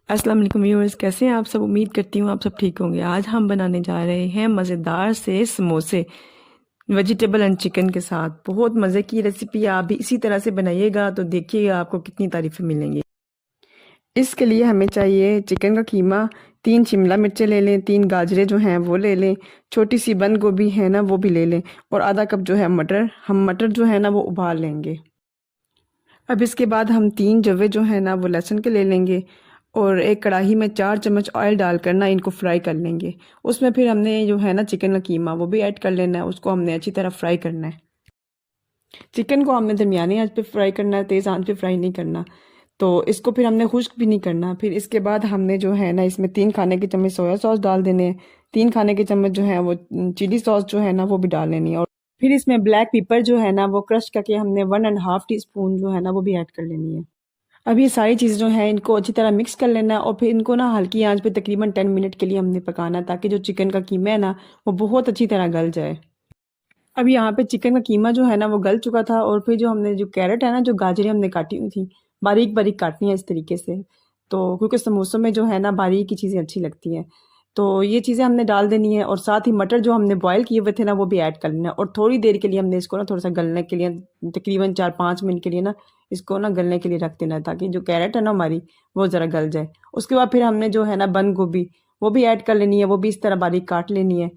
अस्सलाम वालेकुम व्यूअर्स, कैसे हैं आप सब। उम्मीद करती हूँ आप सब ठीक होंगे। आज हम बनाने जा रहे हैं मज़ेदार से समोसे वेजिटेबल एंड चिकन के साथ। बहुत मज़े की रेसिपी, आप भी इसी तरह से बनाइएगा तो देखिएगा आपको कितनी तारीफ़ें मिलेंगी। इसके लिए हमें चाहिए चिकन का कीमा, 3 शिमला मिर्चें ले लें, 3 गाजरें जो हैं वो ले लें, छोटी सी बंद गोभी है ना वो भी ले लें, और आधा कप जो है मटर। हम मटर जो है ना वो उबाल लेंगे। अब इसके बाद हम 3 जवे जो है ना वो लहसुन के ले लेंगे, और एक कढ़ाई में 4 चम्मच ऑयल डालकर ना इनको फ्राई कर लेंगे। उसमें फिर हमने जो है ना चिकन का कीमा वो भी ऐड कर लेना है, उसको हमने अच्छी तरह फ्राई करना है। चिकन को हमने दरमियानी आंच पे फ्राई करना है, तेज़ आंच पे फ्राई नहीं करना। तो इसको फिर हमने खुश्क भी नहीं करना। फिर इसके बाद हमने जो है ना इसमें 3 खाने के चम्मच सोया सॉस डाल देने हैं, 3 खाने के चम्मच जो है वो चिली सॉस जो है ना वो भी डाल लेनी है, और फिर इसमें ब्लैक पेपर जो है ना वो क्रश करके हमने 1.5 टीस्पून जो है ना वो भी ऐड कर लेनी है। अब ये सारी चीज़ें जो हैं इनको अच्छी तरह मिक्स कर लेना है, और फिर इनको ना हल्की आंच पे तकरीबन 10 मिनट के लिए हमने पकाना है, ताकि जो चिकन का कीमा है ना वो बहुत अच्छी तरह गल जाए। अब यहाँ पे चिकन का कीमा जो है ना वो गल चुका था, और फिर जो हमने जो कैरेट है ना, जो गाजरें हमने काटी हुई थी, बारीक बारीक काटनी है इस तरीके से। तो क्योंकि समोसों में जो है ना बारीक की चीज़ें अच्छी लगती हैं, तो ये चीज़ें हमने डाल देनी है, और साथ ही मटर जो हमने बॉयल किए हुए थे ना वो भी ऐड कर लेना है, और थोड़ी देर के लिए हमने इसको ना थोड़ा सा गलने के लिए, तकरीबन 4-5 मिनट के लिए ना इसको ना गलने के लिए रख देना है, ताकि जो कैरेट है ना हमारी वो ज़रा गल जाए। उसके बाद फिर हमने जो है ना बंद गोभी वो भी ऐड कर लेनी है, वो भी इस तरह बारीक काट लेनी है।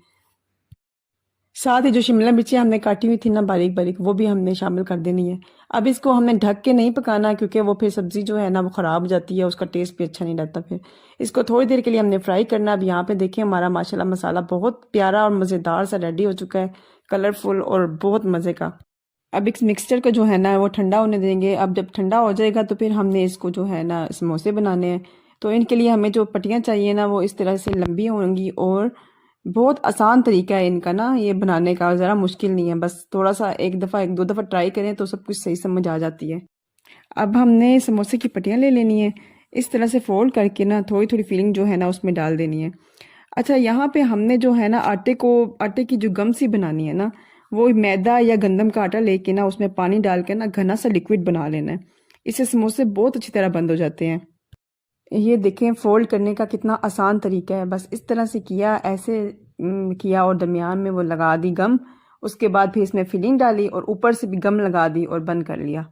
साथ ही जो शिमला मिर्ची हमने काटी हुई थी ना बारीक बारीक, वो भी हमने शामिल कर देनी है। अब इसको हमने ढक के नहीं पकाना, क्योंकि वो फिर सब्ज़ी जो है ना वो ख़राब हो जाती है, उसका टेस्ट भी अच्छा नहीं रहता। फिर इसको थोड़ी देर के लिए हमने फ्राई करना। अब यहाँ पे देखें हमारा माशाल्लाह मसाला बहुत प्यारा और मज़ेदार सा रेडी हो चुका है, कलरफुल और बहुत मज़े का। अब इस मिक्सचर को जो है ना वो ठंडा होने देंगे। अब जब ठंडा हो जाएगा तो फिर हमने इसको जो है ना समोसे बनाने हैं। तो इनके लिए हमें जो पट्टियाँ चाहिए ना वो इस तरह से लंबी होंगी, और बहुत आसान तरीका है इनका ना ये बनाने का, ज़रा मुश्किल नहीं है। बस थोड़ा सा एक दफ़ा 1-2 दफ़ा ट्राई करें तो सब कुछ सही समझ आ जाती है। अब हमने समोसे की पट्टियाँ ले लेनी है, इस तरह से फोल्ड करके ना थोड़ी थोड़ी फिलिंग जो है ना उसमें डाल देनी है। अच्छा, यहाँ पे हमने जो है ना आटे की जो गम सी बनानी है ना, वो मैदा या गंदम का आटा लेके ना उसमें पानी डाल के ना घना सा लिक्विड बना लेना है। इससे समोसे बहुत अच्छी तरह बंद हो जाते हैं। ये देखें फोल्ड करने का कितना आसान तरीका है। बस इस तरह से किया, ऐसे किया, और दरमियान में वो लगा दी गम। उसके बाद फिर इसमें फिलिंग डाली और ऊपर से भी गम लगा दी और बंद कर लिया।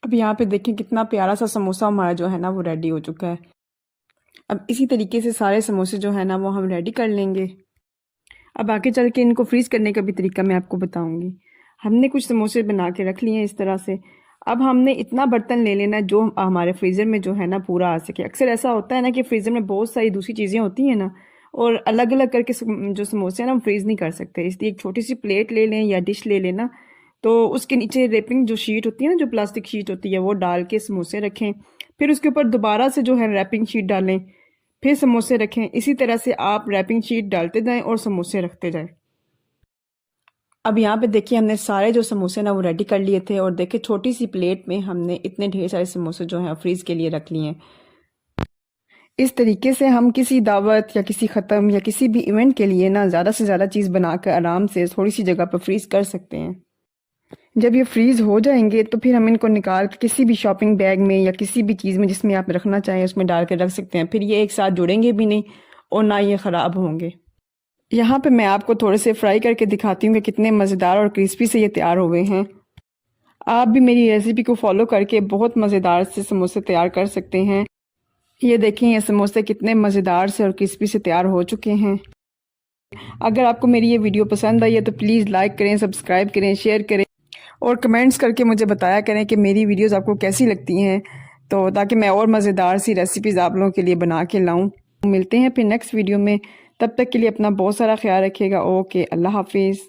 अब यहाँ पे देखें कितना प्यारा सा समोसा हमारा जो है ना वो रेडी हो चुका है। अब इसी तरीके से सारे समोसे जो है ना वो हम रेडी कर लेंगे। अब आगे चल के इनको फ्रीज़ करने का भी तरीका मैं आपको बताऊंगी। हमने कुछ समोसे बना के रख लिए हैं इस तरह से। अब हमने इतना बर्तन ले लेना जो हमारे फ्रीज़र में जो है ना पूरा आ सके। अक्सर ऐसा होता है ना कि फ्रीज़र में बहुत सारी दूसरी चीज़ें होती हैं ना, और अलग अलग करके जो समोसे हैं ना हम फ्रीज़ नहीं कर सकते। इसलिए एक छोटी सी प्लेट ले लें या डिश ले लेना, तो उसके नीचे रैपिंग जो शीट होती है ना, जो प्लास्टिक शीट होती है, वो डाल के समोसे रखें। फिर उसके ऊपर दोबारा से जो है रैपिंग शीट डालें, फिर समोसे रखें। इसी तरह से आप रैपिंग शीट डालते जाएं और समोसे रखते जाएं। अब यहाँ पे देखिए हमने सारे जो समोसे ना वो रेडी कर लिए थे, और देखिए छोटी सी प्लेट में हमने इतने ढेर सारे समोसे जो हैं फ्रीज के लिए रख लिए हैं। इस तरीके से हम किसी दावत या किसी ख़त्म या किसी भी इवेंट के लिए ना ज़्यादा से ज़्यादा चीज़ बनाकर आराम से थोड़ी सी जगह पर फ्रीज़ कर सकते हैं। जब ये फ्रीज़ हो जाएंगे तो फिर हम इनको निकाल के किसी भी शॉपिंग बैग में या किसी भी चीज़ में जिसमें आप रखना चाहें उसमें डाल के रख सकते हैं। फिर ये एक साथ जुड़ेंगे भी नहीं और ना ये ख़राब होंगे। यहाँ पे मैं आपको थोड़े से फ्राई करके दिखाती हूँ कि कितने मज़ेदार और क्रिस्पी से ये तैयार हो गए हैं। आप भी मेरी रेसिपी को फॉलो करके बहुत मज़ेदार से समोसे तैयार कर सकते हैं। ये देखें ये समोसे कितने मज़ेदार से और क्रिस्पी से तैयार हो चुके हैं। अगर आपको मेरी ये वीडियो पसंद आई है तो प्लीज़ लाइक करें, सब्सक्राइब करें, शेयर करें, और कमेंट्स करके मुझे बताया करें कि मेरी वीडियोस आपको कैसी लगती हैं, तो ताकि मैं और मज़ेदार सी रेसिपीज़ आप लोगों के लिए बना के लाऊं। मिलते हैं फिर नेक्स्ट वीडियो में, तब तक के लिए अपना बहुत सारा ख्याल रखिएगा। ओके, अल्लाह हाफिज़।